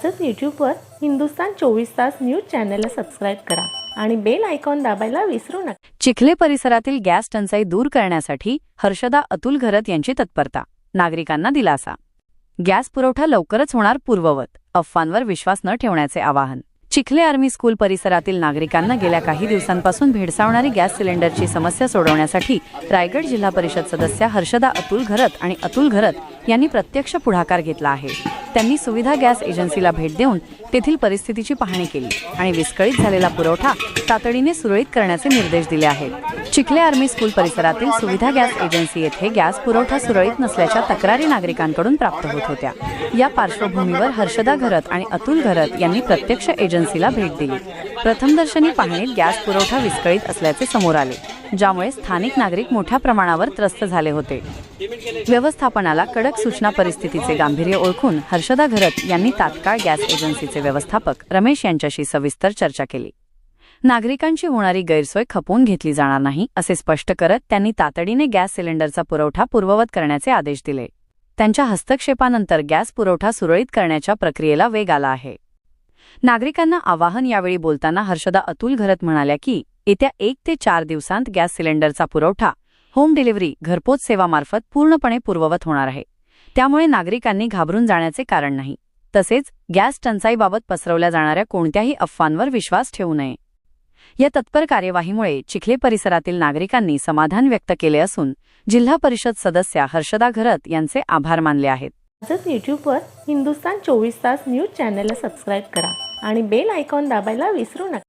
आजच यूट्यूबवर हिंदुस्तान 24 तास न्यूज चॅनलला सबस्क्राईब करा आणि बेल आयकॉन दाबायला विसरू नका। चिखले परिसरातील गॅस टंचाई दूर करण्यासाठी हर्षदा अतुल घरत यांची तत्परता, नागरिकांना दिलासा। गॅस पुरवठा लवकरच होणार पूर्ववत, अफवांवर विश्वास न ठेवण्याचे आवाहन। चिखले आर्मी स्कूल परिसरातील नागरिकांना गेल्या काही दिवसांपासून भेडसावणारी गॅस सिलेंडरची समस्या सोडवण्यासाठी रायगड जिल्हा परिषद सदस्य हर्षदा अतुल घरत आणि अतुल घरत यांनी प्रत्यक्ष पुढाकार घेतला आहे। त्यांनी सुविधा गॅस एजन्सीला भेट देऊन तेथील परिस्थितीची पाहणी केली आणि विस्कळीत झालेला पुरवठा तातडीने सुरळीत करण्याचे निर्देश दिले आहेत। चिखले आर्मी स्कूल परिसरातील सुविधा गॅस एजन्सी येथे गॅस पुरवठा सुरळीत नसल्याच्या तक्रारी नागरिकांकडून प्राप्त होत होत्या। या पार्श्वभूमीवर हर्षदा घरत आणि अतुल घरत यांनी प्रत्यक्ष एजन्सीला भेट दिली। प्रथमदर्शनी पाहणीत गॅस पुरवठा विस्कळीत असल्याचे समोर आले, ज्यामुळे स्थानिक नागरिक मोठ्या प्रमाणावर त्रस्त झाले होते। व्यवस्थापनाला कडक सूचना परिस्थितीचे गांभीर्य ओळखून हर्षदा घरत यांनी तात्काळ गॅस एजन्सीचे व्यवस्थापक रमेश यांच्याशी सविस्तर चर्चा केली। नागरिकांची होणारी गैरसोय खपवून घेतली जाणार नाही असे स्पष्ट करत त्यांनी तातडीने गॅस सिलेंडरचा पुरवठा पूर्ववत करण्याचे आदेश दिले। त्यांच्या हस्तक्षेपानंतर गॅस पुरवठा सुरळीत करण्याच्या प्रक्रियेला वेग आला आहे। नागरिकांना आवाहन यावेळी बोलताना हर्षदा अतुल घरत म्हणाल्या की येत्या 1 ते 4 दिवसांत गॅस सिलेंडरचा पुरवठा होम डिलिव्हरी घरपोच सेवामार्फत पूर्णपणे पूर्ववत होणार आहे। त्यामुळे नागरिकांनी घाबरून जाण्याचे कारण नाही। तसेच गॅस टंचाईबाबत पसरवल्या जाणाऱ्या कोणत्याही अफवांवर विश्वास ठेवू नये। या तत्पर कार्यवाहीमुळे चिखले परिसरातील नागरिकांनी समाधान व्यक्त केले असून जिल्हा परिषद सदस्य हर्षदा घरत यांचे आभार मानले आहेत। आजच यूट्यूबवर हिंदुस्तान 24 तास न्यूज चॅनलला सबस्क्राईब करा आणि बेल आयकॉन दाबायला विसरू नका।